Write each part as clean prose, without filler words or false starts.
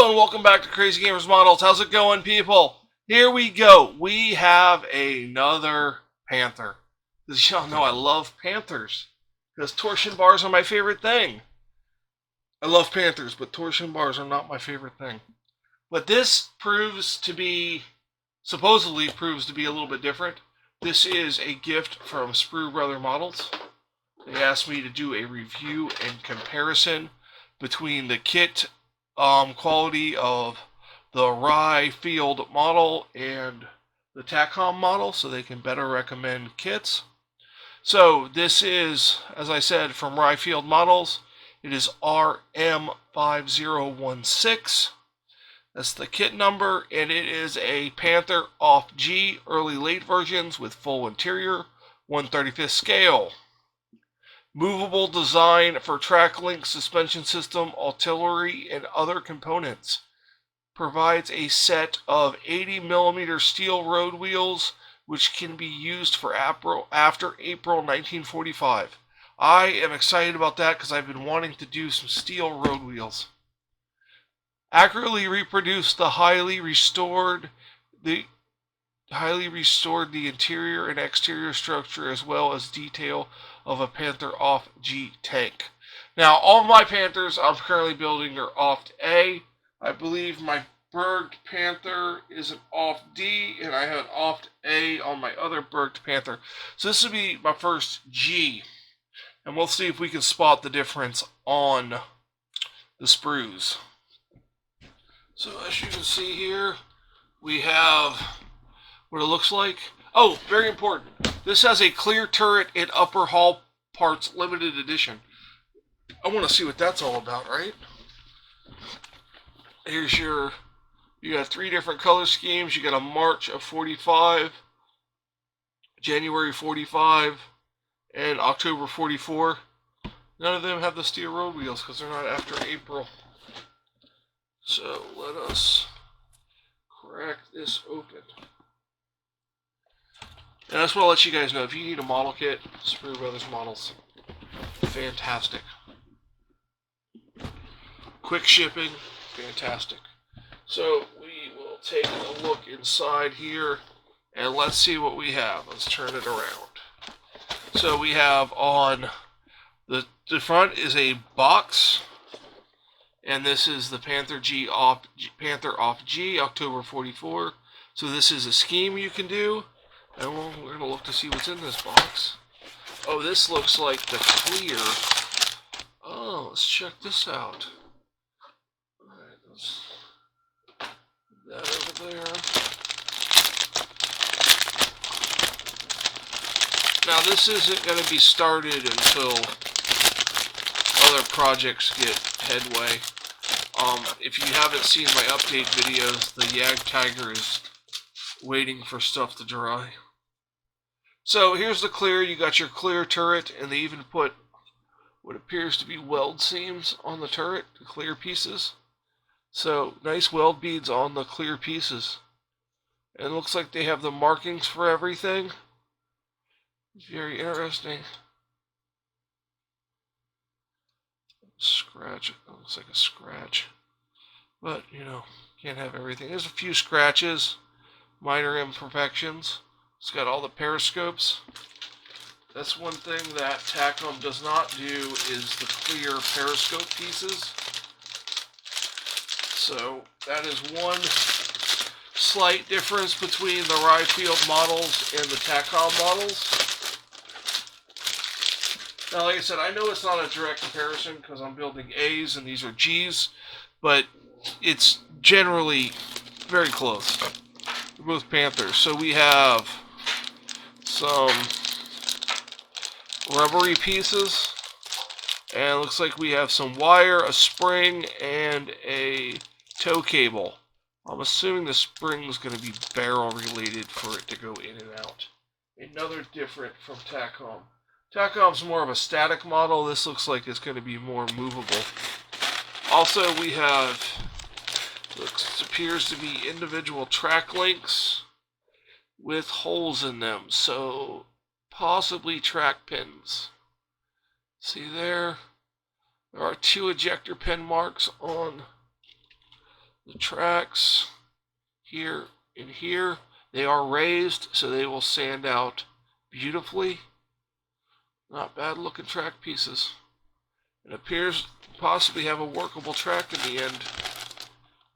Hello and welcome back to Crazy Gamers Models. How's it going, people? Here we go. We have another Panther. As y'all know, I love Panthers because torsion bars are my favorite thing. I love Panthers, but torsion bars are not my favorite thing. But this supposedly proves to be a little bit different. This is a gift from Sprue Brother Models. They asked me to do a review and comparison between the kit quality of the Rye Field model and the TACOM model so they can better recommend kits. So this is, as I said, from Rye Field Models. It is RM5016. That's the kit number, and it is a Panther Off G early late versions with full interior, 1/35 scale. Movable design for track link, suspension system, artillery, and other components. Provides a set of 80mm steel road wheels, which can be used for after April 1945. I am excited about that because I've been wanting to do some steel road wheels. Accurately reproduce the highly restored the interior and exterior structure as well as detail of a Panther Off G tank. Now, all of my Panthers I'm currently building are Off A. I believe my Berged Panther is an Off D, and I have an Off A on my other Berged Panther. So this will be my first G, and we'll see if we can spot the difference on the sprues. So as you can see here, we have what it looks like. Oh, very important. This has a clear turret and upper hull parts limited edition. I want to see what that's all about, right? Here's you got 3 different color schemes. You got a March of 45, January 45, and October 44. None of them have the steel road wheels because they're not after April. So let us crack this open. And I just want to let you guys know, if you need a model kit, Sprue Brothers Models. Fantastic. Quick shipping, fantastic. So we will take a look inside here, and let's see what we have. Let's turn it around. So we have on the front is a box, and this is the Panther Off G, October 44. So this is a scheme you can do. And we're going to look to see what's in this box. Oh, this looks like the clear. Oh, let's check this out. Alright, let's put that over there. Now, this isn't going to be started until other projects get headway. If you haven't seen my update videos, the Yag Tiger is waiting for stuff to dry. So here's the clear. You got your clear turret, and they even put what appears to be weld seams on the turret, the clear pieces. So nice weld beads on the clear pieces. And it looks like they have the markings for everything. Very interesting. Scratch. It looks like a scratch. But, you know, can't have everything. There's a few scratches. Minor imperfections. It's got all the periscopes. That's one thing that TACOM does not do, is the clear periscope pieces. So that is one slight difference between the Rye Field models and the TACOM models. Now, like I said, I know it's not a direct comparison because I'm building A's and these are G's, but it's generally very close. They're both Panthers. So we have some rubbery pieces, and it looks like we have some wire, a spring, and a tow cable. I'm assuming the spring is going to be barrel related for it to go in and out. Another different from TACOM. TACOM's more of a static model. This looks like it's going to be more movable. Also, we have, appears to be individual track links with holes in them, so possibly track pins. See there? There are 2 ejector pin marks on The tracks here and here, they are raised, so they will sand out beautifully. Not bad looking track pieces. It appears to possibly have a workable track in the end.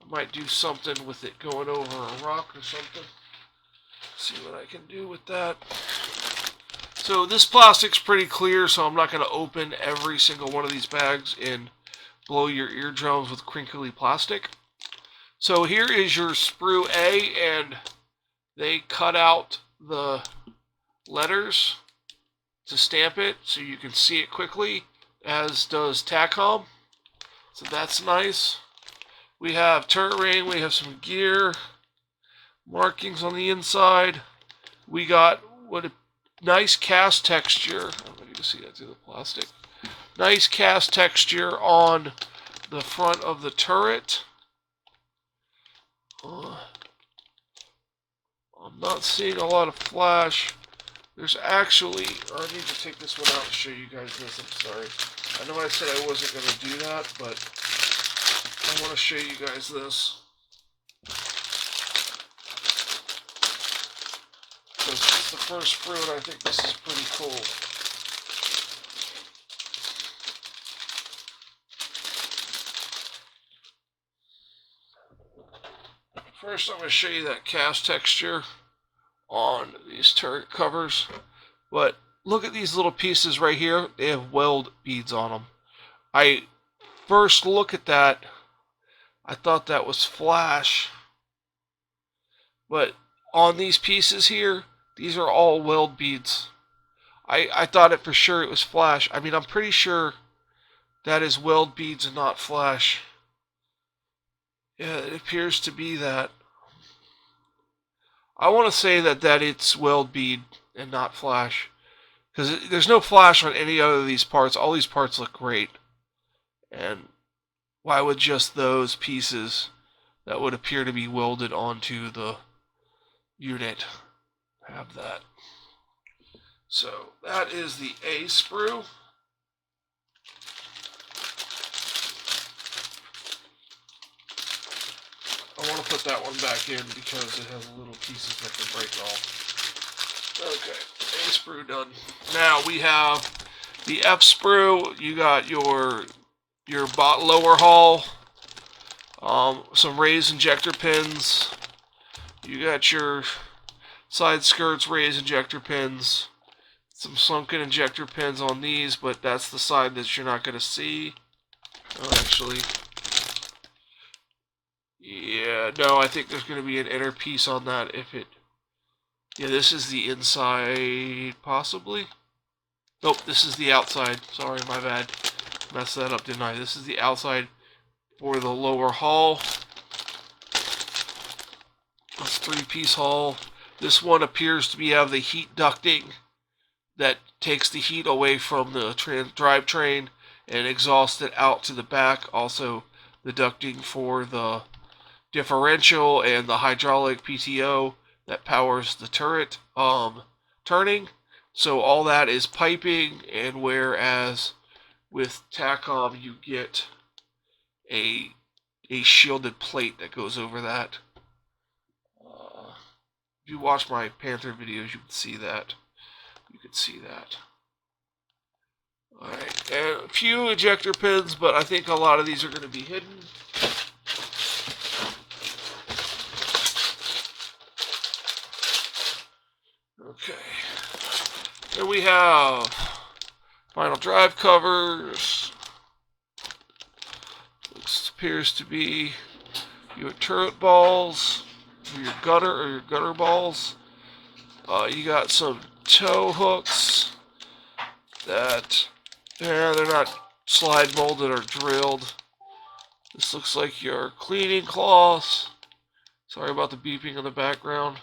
I might do something with it going over a rock or something. See what I can do with that. So this plastic's pretty clear, so I'm not going to open every single one of these bags and blow your eardrums with crinkly plastic. So here is your Sprue A, and they cut out the letters to stamp it so you can see it quickly, as does Tacom. So that's nice. We have turret ring, we have some gear markings on the inside. We got what a nice cast texture. I don't know if you can see that through the plastic. Nice cast texture on the front of the turret. I'm not seeing a lot of flash. There's actually, I need to take this one out and show you guys this. I'm sorry. I know I said I wasn't going to do that, but I want to show you guys this. Because it's the first Sprue, and I think this is pretty cool. First, I'm going to show you that cast texture on these turret covers. But look at these little pieces right here. They have weld beads on them. I first look at that, I thought that was flash. But on these pieces here, these are all weld beads. I thought it for sure it was flash. I mean, I'm pretty sure that is weld beads and not flash. Yeah, it appears to be that. I want to say that it's weld bead and not flash. Because there's no flash on any other of these parts. All these parts look great. And why would just those pieces that would appear to be welded onto the unit have that? So that is the A Sprue. I want to put that one back in because it has little pieces that can break off. Okay, A Sprue done. Now we have the F Sprue. You got your lower hull, some raised injector pins. You got your side skirts, raised injector pins, some sunken injector pins on these, but that's the side that you're not going to see. Oh, actually, yeah, no, I think there's going to be an inner piece on that if it... Yeah, this is the inside, possibly? Nope, this is the outside. Sorry, my bad. Messed that up, didn't I? This is the outside for the lower hull. This three-piece hull. This one appears to have the heat ducting that takes the heat away from the drivetrain and exhausts it out to the back. Also, the ducting for the differential and the hydraulic PTO that powers the turret turning. So all that is piping, and whereas with Tacom you get a shielded plate that goes over that. If you watch my Panther videos, you can see that. Alright, and a few ejector pins, but I think a lot of these are going to be hidden. Okay. Then we have final drive covers. This appears to be your turret balls, your gunner balls. You got some tow hooks that, they're not slide molded or drilled. This looks like your cleaning cloths. Sorry about the beeping in the background.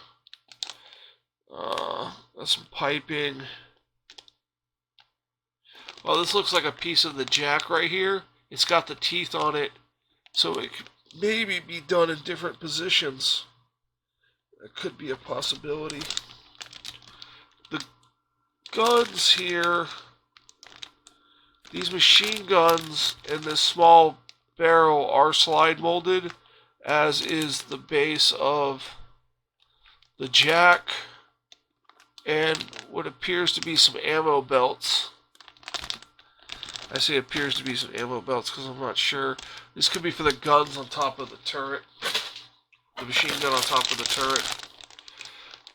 That's some piping. Well, this looks like a piece of the jack right here. It's got the teeth on it, so it could maybe be done in different positions. That could be a possibility. The guns here, these machine guns and this small barrel are slide molded, as is the base of the jack, and what appears to be some ammo belts. I say appears to be some ammo belts because I'm not sure. This could be for the guns on top of the turret. The machine gun on top of the turret.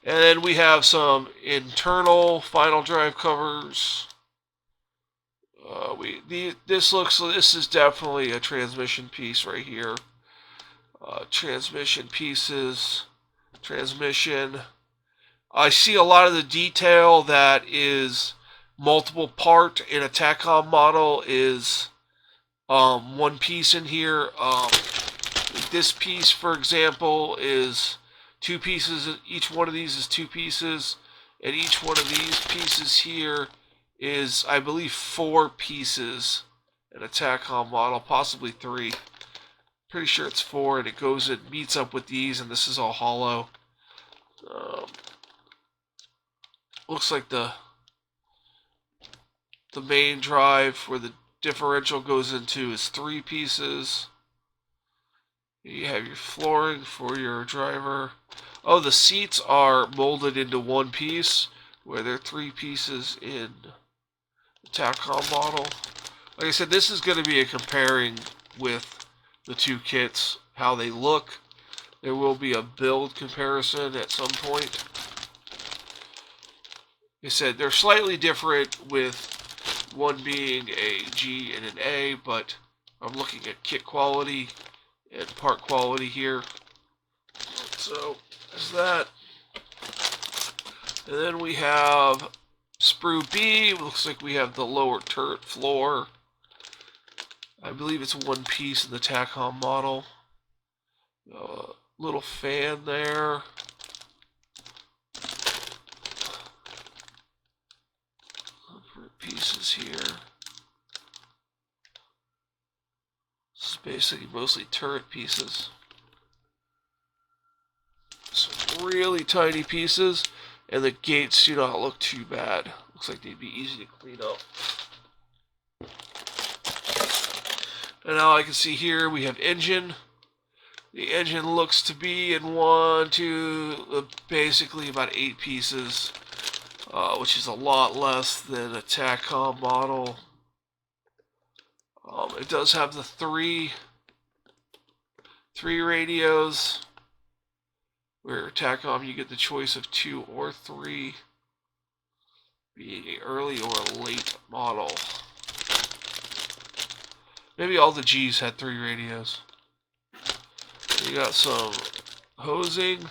And then we have some internal final drive covers. This is definitely a transmission piece right here. Transmission pieces. Transmission. I see a lot of the detail that is multiple part in a TACOM model is one piece in here. This piece, for example, is two pieces. Each one of these is two pieces, and each one of these pieces here is, I believe, 4 pieces in a TACOM model, possibly 3. Pretty sure it's 4, and it goes and meets up with these, and this is all hollow. Looks like the main drive where the differential goes into is 3 pieces. You have your flooring for your driver. Oh, the seats are molded into one piece, where they're 3 pieces in the TACOM model. Like I said, this is going to be a comparing with the 2 kits, how they look. There will be a build comparison at some point. Like I said, they're slightly different, with one being a G and an A, but I'm looking at kit quality and part quality here. So there's that. And then we have Sprue B. Looks like we have the lower turret floor. I believe it's one piece in the TACOM model. Little fan there. Pieces here. This is basically mostly turret pieces. Some really tiny pieces, and the gates do not look too bad. Looks like they'd be easy to clean up. And now I can see here we have engine. The engine looks to be in basically about 8 pieces. Which is a lot less than a TACOM model. It does have the three radios, where TACOM you get the choice of 2 or 3, being an early or a late model. Maybe all the G's had 3 radios. You got some hosing.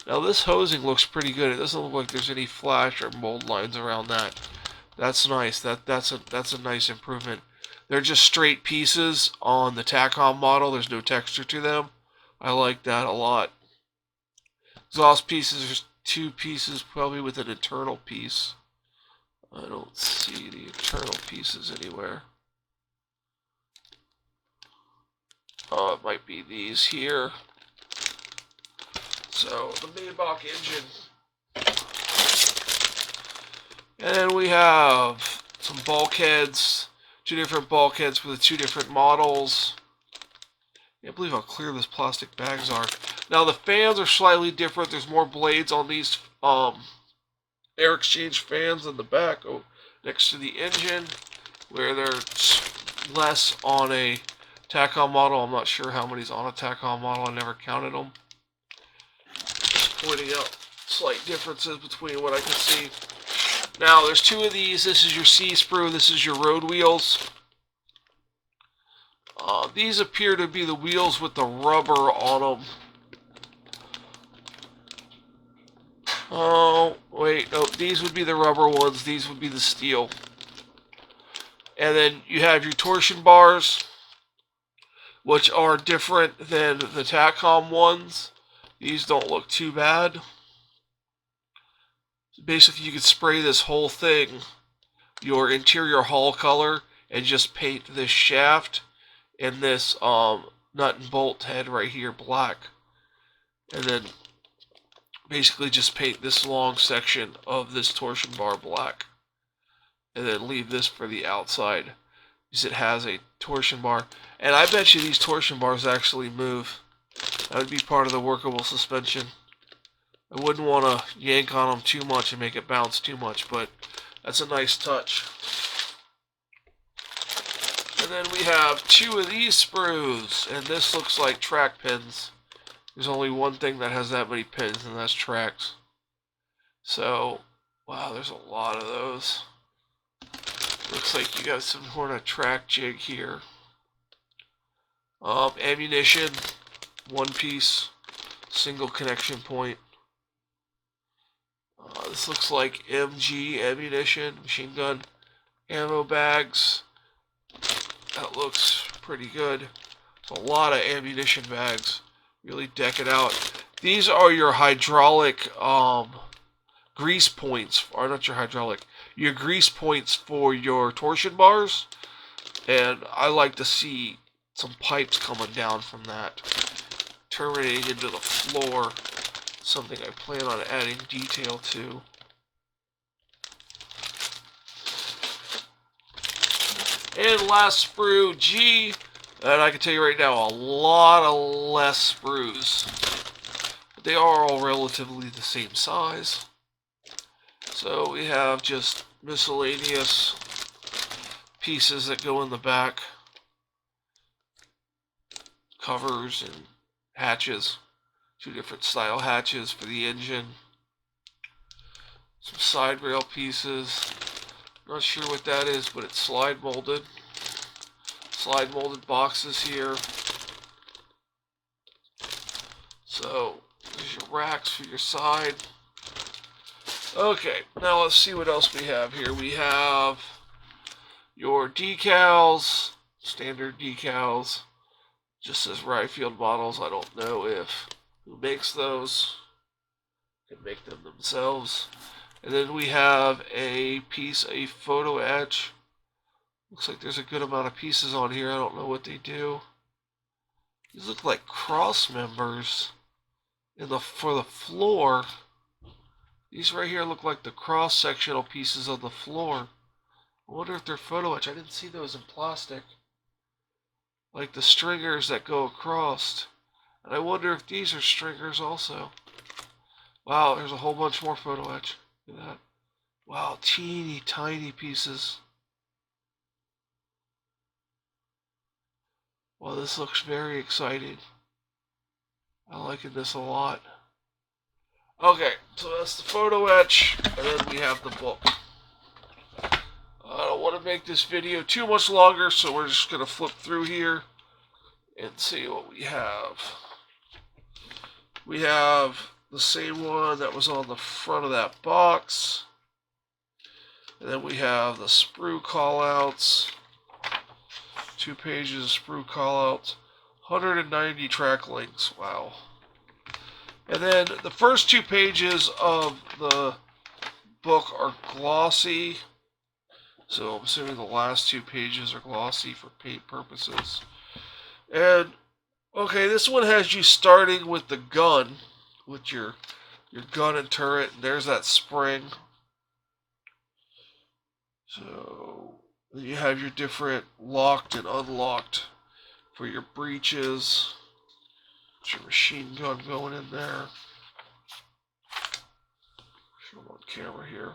Now this hosing looks pretty good. It doesn't look like there's any flash or mold lines around that. That's nice. That's a nice improvement. They're just straight pieces on the TACOM model. There's no texture to them. I like that a lot. Exhaust pieces, there's 2 pieces, probably with an internal piece. I don't see the internal pieces anywhere. It might be these here. So, the Maybach engine. And then we have some bulkheads. 2 different bulkheads for the 2 different models. I can't believe how clear these plastic bags are. Now, the fans are slightly different. There's more blades on these air exchange fans in the back next to the engine, where they're less on a TACOM model. I'm not sure how many's on a TACOM model. I never counted them. Pointing out slight differences between what I can see. Now, there's 2 of these. This is your C sprue. This is your road wheels. These appear to be the wheels with the rubber on them. Oh, wait. No, these would be the rubber ones. These would be the steel. And then you have your torsion bars, which are different than the TACOM ones. These don't look too bad. Basically, you could spray this whole thing, your interior hull color, and just paint this shaft and this nut and bolt head right here black. And then basically just paint this long section of this torsion bar black. And then leave this for the outside, because it has a torsion bar. And I bet you these torsion bars actually move. That would be part of the workable suspension. I wouldn't want to yank on them too much and make it bounce too much, but that's a nice touch. And then we have 2 of these sprues, and this looks like track pins. There's only one thing that has that many pins, and that's tracks. So, wow, there's a lot of those. Looks like you got some sort of track jig here. Ammunition, 1 piece, single connection point. This looks like MG ammunition, machine gun ammo bags. That looks pretty good. It's a lot of ammunition bags. Really deck it out. These are your hydraulic grease points, or not your hydraulic, your grease points for your torsion bars. And I like to see some pipes coming down from that, terminating into the floor. Something I plan on adding detail to. And last sprue, G. And I can tell you right now, a lot of less sprues. But they are all relatively the same size. So we have just miscellaneous pieces that go in the back. Covers and hatches. 2 different style hatches for the engine. Some side rail pieces. Not sure what that is, but it's slide molded. Slide molded boxes here. So there's your racks for your side. Okay, now let's see what else we have here. We have your decals, standard decals. Just says Ryefield models. I don't know who makes those. Can make them themselves. And then we have a photo etch. Looks like there's a good amount of pieces on here. I don't know what they do. These look like cross members for the floor. These right here look like the cross-sectional pieces of the floor. I wonder if they're photo etch. I didn't see those in plastic. Like the stringers that go across. And I wonder if these are stringers also. Wow, there's a whole bunch more photo etch. Look at that. Wow, teeny tiny pieces. Well, this looks very exciting. I'm liking this a lot. Okay, so that's the photo etch, and then we have the book. I don't want to make this video too much longer, so we're just going to flip through here and see what we have. We have the same one that was on the front of that box. And then we have the sprue callouts. 2 pages of sprue callouts. 190 track links. Wow. And then the first 2 pages of the book are glossy. So I'm assuming the last 2 pages are glossy for paint purposes. And, okay, this one has you starting with the gun. With your gun and turret. And there's that spring. So then you have your different locked and unlocked for your breeches. There's your machine gun going in there. Show them on camera here.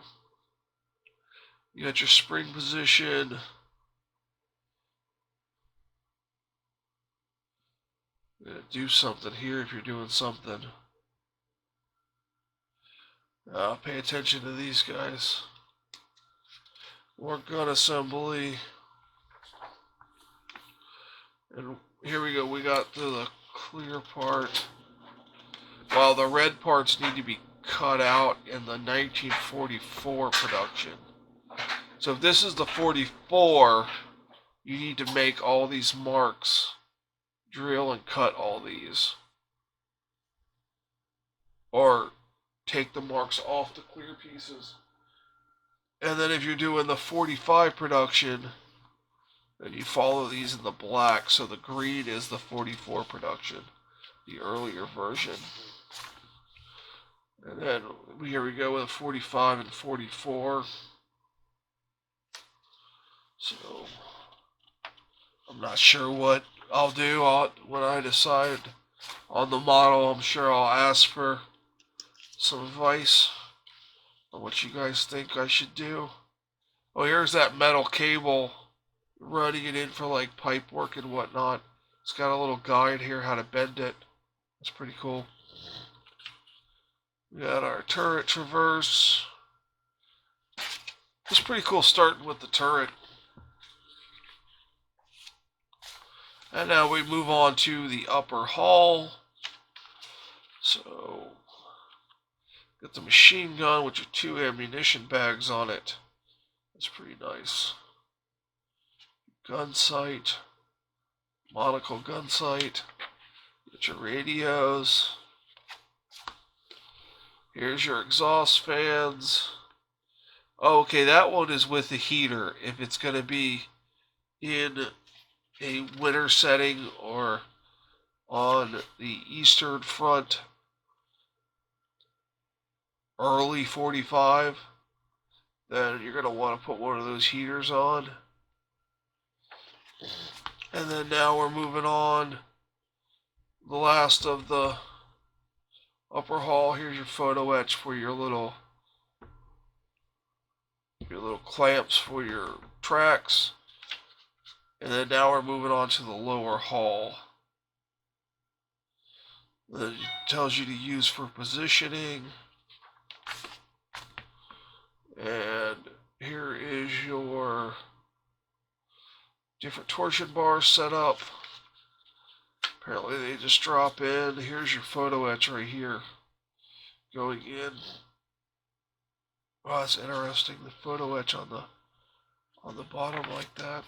You got your spring position. You're gonna do something here if you're doing something. Pay attention to these guys. More gun assembly. And here we go. We got to the clear part. While the red parts need to be cut out in the 1944 production. So if this is the 44, you need to make all these marks. Drill and cut all these. Or take the marks off the clear pieces. And then if you're doing the 45 production, then you follow these in the black. So the green is the 44 production, the earlier version. And then here we go with 45 and 44. So I'm not sure what I'll do when I decide on the model. I'm sure I'll ask for some advice on what you guys think I should do. Oh, here's that metal cable, running it in for like pipe work and whatnot. It's got a little guide here how to bend it. That's pretty cool. We got our turret traverse. It's pretty cool starting with the turret. And now we move on to the upper hull. So, got the machine gun with your 2 ammunition bags on it. That's pretty nice. Gun sight. Monocle gun sight. Get your radios. Here's your exhaust fans. Oh, okay, that one is with the heater. If it's going to be in a winter setting or on the eastern front, early 45, then you're going to want to put one of those heaters on. And then now we're moving on. The last of the upper hull. Here's your photo etch for your little clamps for your tracks. And then now we're moving on to the lower hull. That tells you to use for positioning. And here is your different torsion bars set up. Apparently they just drop in. Here's your photo etch right here. Going in. Oh, that's interesting. The photo etch on the bottom like that.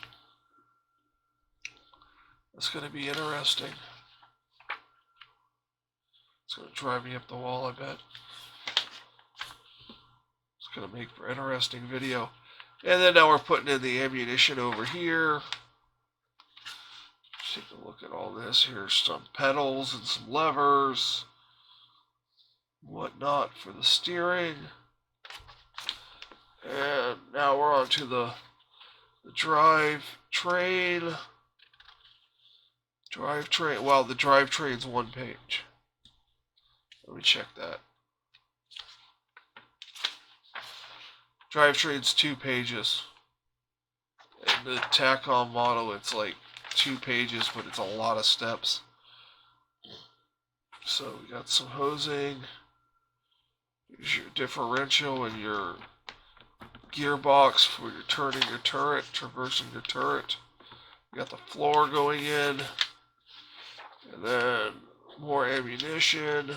That's going to be interesting. It's going to drive me up the wall, I bet. It's going to make for interesting video. And then now we're putting in the ammunition over here. Let's take a look at all this. Here's some pedals and some levers. Whatnot for the steering. And now we're on to the drive train. Drivetrain. Well, the drivetrain's 1 page. Let me check that. Drivetrain's 2 pages. And the TACOM model, it's like 2 pages, but it's a lot of steps. So we got some hosing. Here's your differential and your gearbox for your turning your turret, traversing your turret. We got the floor going in. And then more ammunition,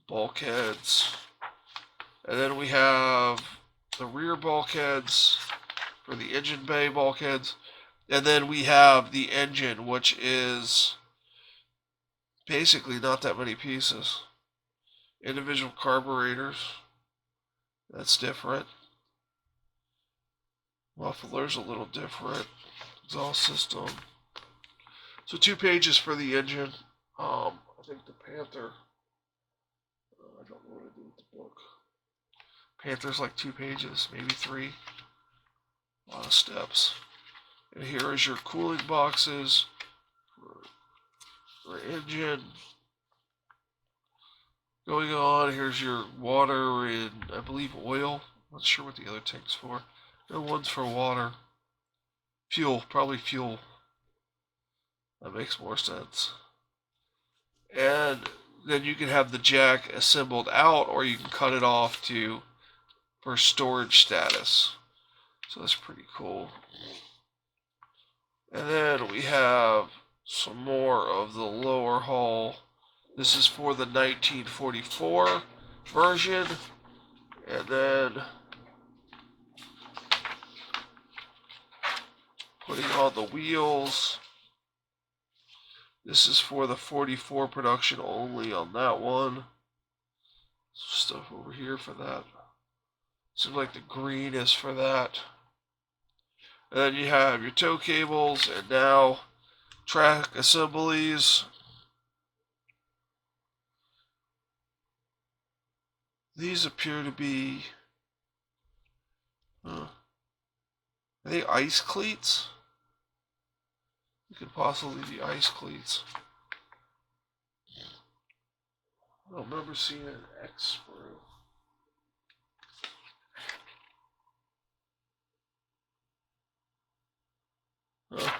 bulkheads. And then we have the rear bulkheads for the engine bay bulkheads. And then we have the engine, which is basically not that many pieces. Individual carburetors. That's different. Muffler's a little different. Exhaust system. So 2 pages for the engine. I think the Panther. I don't know what to do with the book. Panther's like 2 pages, maybe 3. A lot of steps. And here is your cooling boxes for engine. Going on, here's your water and I believe oil. Not sure what the other tank's for. No, one's for water. Fuel, probably fuel. That makes more sense. And then you can have the jack assembled out, or you can cut it off for storage status. So that's pretty cool. And then we have some more of the lower hull. This is for the 1944 version. And then putting on the wheels. This is for the 44 production only on that one. Some stuff over here for that. Seems like the green is for that. And then you have your tow cables and now track assemblies. These appear to be are they ice cleats? It could possibly be ice cleats. I don't remember seeing an X Sprue. Huh.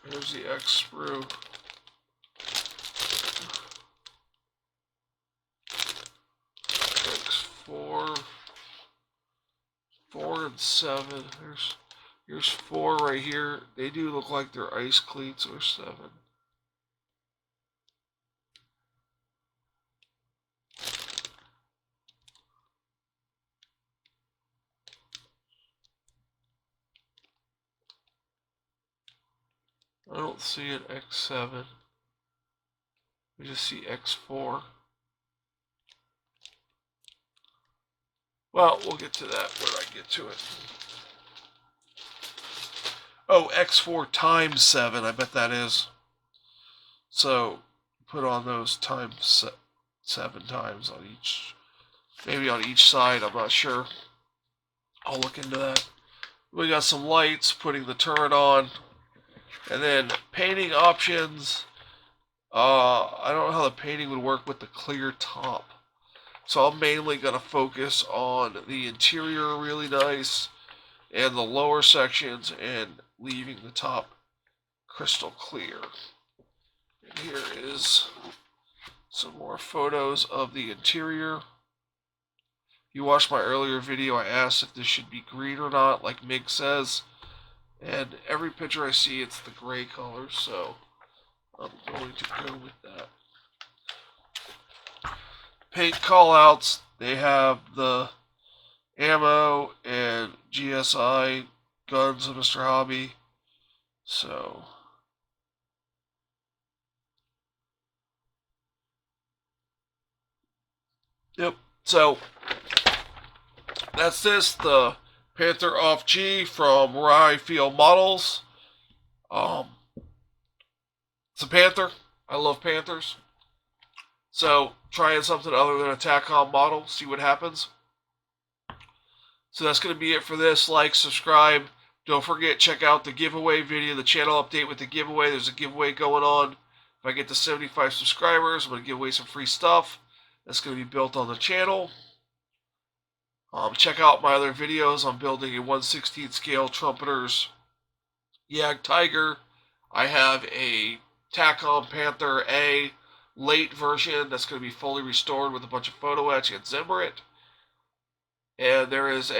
Here's the X Sprue. X4, 4 and 7. Here's 4 right here. They do look like they're ice cleats or 7. I don't see an X7. We just see X4. Well, we'll get to that when I get to it. Oh, X4 times 7, I bet that is. So, put on those times 7 times on each, maybe on each side, I'm not sure. I'll look into that. We got some lights, putting the turret on, and then painting options. I don't know how the painting would work with the clear top. So I'm mainly going to focus on the interior really nice and the lower sections and leaving the top crystal clear. And here is some more photos of the interior. You watched my earlier video, I asked if this should be green or not, like Mig says. And every picture I see, it's the gray color, so I'm going to go with that. Paint callouts, they have the ammo and GSI guns of Mr. Hobby. So, yep. So, that's this, the Panther Off G from Where I Feel Models. It's a Panther. I love Panthers. So, trying something other than a TACOM model, see what happens. So that's going to be it for this. Like, subscribe. Don't forget, check out the giveaway video, the channel update with the giveaway. There's a giveaway going on. If I get to 75 subscribers, I'm going to give away some free stuff. That's going to be built on the channel. Check out my other videos. I'm building a 1/16 scale Trumpeter's Yag Tiger. I have a TACOM Panther A late version that's going to be fully restored with a bunch of photo etch and Zimmerit. And there is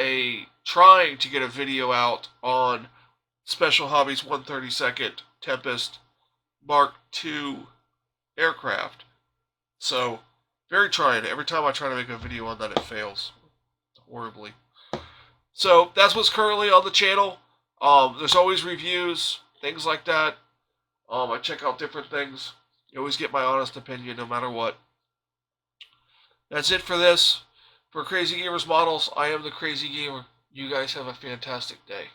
trying to get a video out on Special Hobbies 132nd Tempest Mark II aircraft. So, very trying. Every time I try to make a video on that, it fails horribly. So, that's what's currently on the channel. There's always reviews, things like that. I check out different things. You always get my honest opinion no matter what. That's it for this. For Crazy Gamers Models, I am the Crazy Gamer. You guys have a fantastic day.